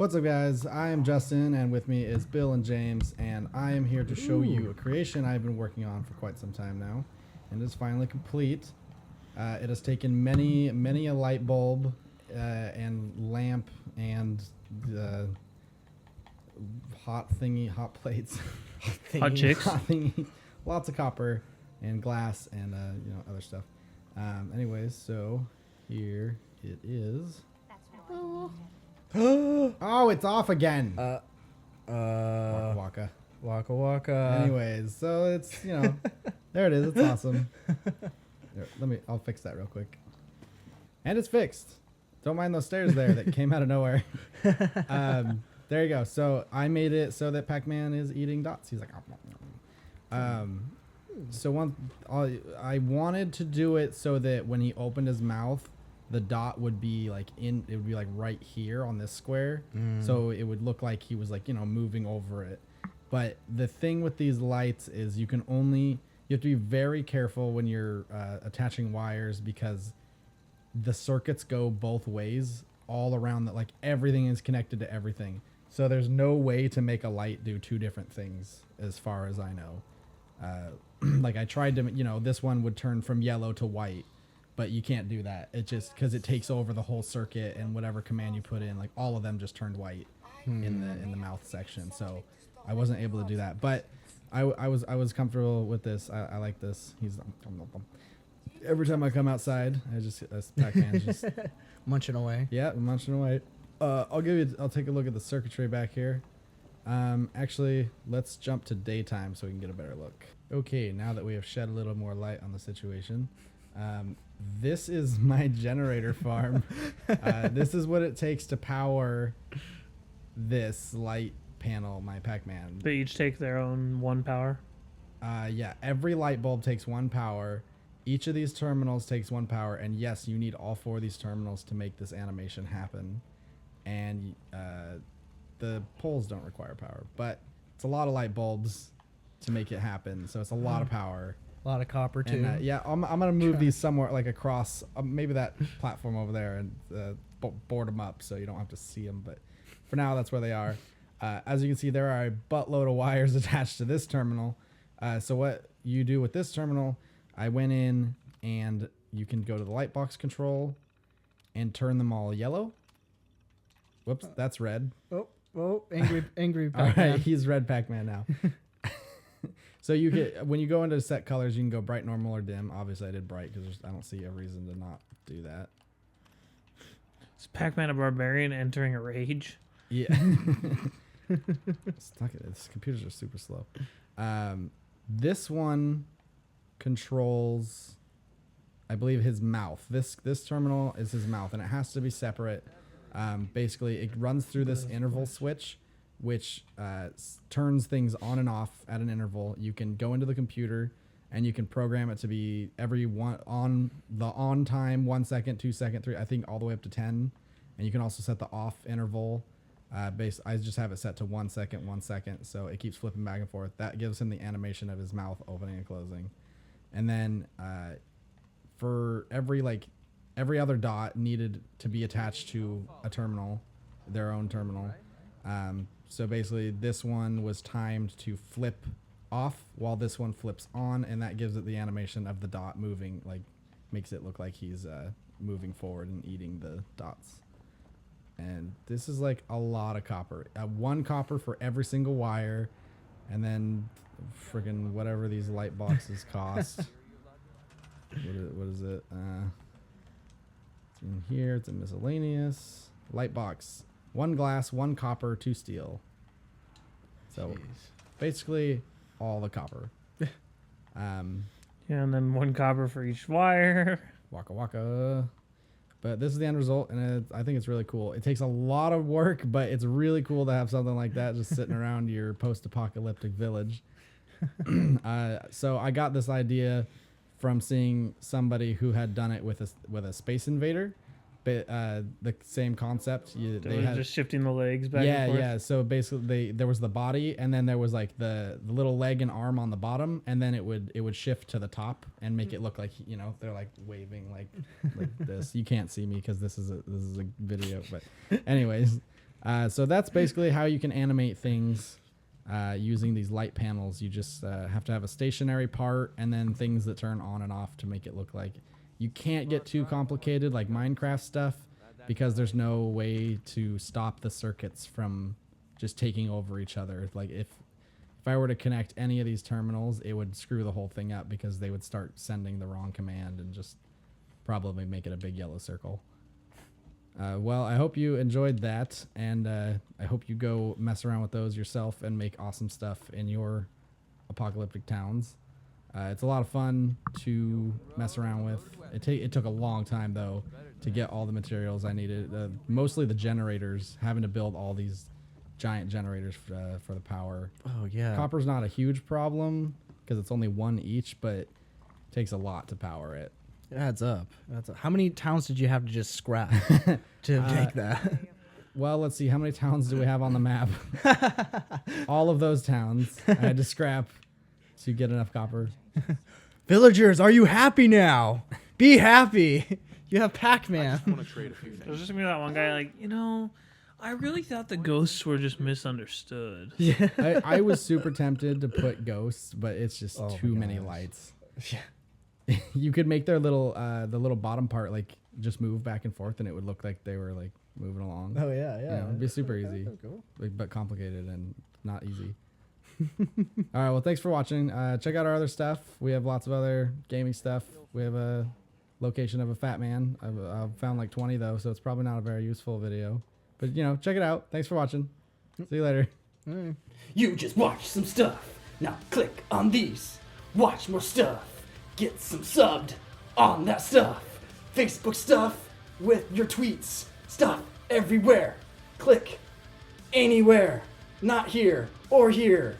What's up, guys? I am Justin, and with me is Bill and James, and I am here to show you a creation I've been working on for quite some time now, and it's finally complete. It has taken many a light bulb and lamp and hot plates, Hot chicks. hot thingy, lots of copper and glass and other stuff. Anyways, so here it is. Oh, it's off again. Waka waka. Waka waka. Anyways, so it's, there it is. It's awesome. Here, I'll fix that real quick. And it's fixed. Don't mind those stairs there that came out of nowhere. There you go. So I made it so that Pac-Man is eating dots. He's like, so I wanted to do it so that when he opened his mouth, the dot would be like right here on this square. So it would look like he was moving over it. But the thing with these lights is you have to be very careful when you're attaching wires, because the circuits go both ways all around that. Like, everything is connected to everything. So there's no way to make a light do two different things as far as I know. Like, I tried to, this one would turn from yellow to white, but you can't do that. It just, because it takes over the whole circuit, and whatever command you put in, like, all of them just turned white in the mouth section. So I wasn't able to do that, but I was comfortable with this. I like this. He's every time I come outside, Pac-Man's just munching away. Yeah, munching away. I'll take a look at the circuitry back here. Actually, let's jump to daytime so we can get a better look. Okay, now that we have shed a little more light on the situation, this is my generator farm. This is what it takes to power this light panel, my Pac-Man. They each take their own one power. Yeah, every light bulb takes one power. Each of these terminals takes one power, and yes, you need all four of these terminals to make this animation happen. And the poles don't require power, but it's a lot of light bulbs to make it happen, so it's a lot of power. A lot of copper too. And, yeah, I'm gonna move these somewhere, like across maybe that platform over there, and board them up so you don't have to see them. But for now, that's where they are. As you can see, there are a buttload of wires attached to this terminal. So what you do with this terminal, I went in, and you can go to the lightbox control and turn them all yellow. Whoops, that's red. Oh, angry All Pac-Man. right, he's red Pac-Man now. So you get, when you go into set colors, you can go bright, normal, or dim. Obviously, I did bright because I don't see a reason to not do that. Is Pac-Man a barbarian entering a rage? Yeah. Stuck it. These computers are super slow. This one controls, I believe, his mouth. This terminal is his mouth, and it has to be separate. Basically, it runs through this interval switch, which turns things on and off at an interval. You can go into the computer, and you can program it to be every one on time, 1 second, 2 second, 3, I think all the way up to 10. And you can also set the off interval. I just have it set to 1 second, 1 second, so it keeps flipping back and forth. That gives him the animation of his mouth opening and closing. And then for every other dot needed to be attached to a terminal, their own terminal. So basically, this one was timed to flip off while this one flips on, and that gives it the animation of the dot moving, like makes it look like he's moving forward and eating the dots. And this is like a lot of copper. 1 copper for every single wire, and then friggin' whatever these light boxes cost. What is it? It's in here. It's a miscellaneous light box. 1 glass, 1 copper, 2 steel. So basically all the copper. Yeah, and then 1 copper for each wire. Waka waka. But this is the end result, and I think it's really cool. It takes a lot of work, but it's really cool to have something like that just sitting around your post-apocalyptic village. So I got this idea from seeing somebody who had done it with a Space Invader. But the same concept. They had just shifting the legs back and forth. Yeah. So basically, there was the body, and then there was like the little leg and arm on the bottom, and then it would shift to the top and make it look like they're like waving like this. You can't see me because this is a video, but anyways, So that's basically how you can animate things using these light panels. You just have to have a stationary part and then things that turn on and off to make it look like. You can't get too complicated like Minecraft stuff because there's no way to stop the circuits from just taking over each other. Like if I were to connect any of these terminals, it would screw the whole thing up because they would start sending the wrong command and just probably make it a big yellow circle. Well, I hope you enjoyed that, and I hope you go mess around with those yourself and make awesome stuff in your apocalyptic towns. It's a lot of fun to mess around with. It took a long time, though, to get all the materials I needed. Mostly the generators, having to build all these giant generators for the power. Oh, yeah. Copper's not a huge problem because it's only one each, but it takes a lot to power it. It adds up. How many towns did you have to just scrap to make that? Well, let's see. How many towns do we have on the map? All of those towns I had to scrap to get enough copper. Villagers, are you happy now? Be happy. You have Pac-Man. There's just gonna be that one guy like, I really thought the ghosts were just misunderstood. Yeah. I was super tempted to put ghosts, but it's just too many lights. Yeah. You could make their little the little bottom part like just move back and forth, and it would look like they were like moving along. Oh yeah, yeah. It'd be super easy, Cool. but complicated and not easy. All right, well, thanks for watching. Check out our other stuff. We have lots of other gaming stuff. We have a location of a fat man. I've found like 20 though, so it's probably not a very useful video. But check it out. Thanks for watching. See you later. You just watched some stuff. Now click on these. Watch more stuff. Get some subbed on that stuff. Facebook stuff with your tweets. Stuff everywhere. Click anywhere. Not here or here.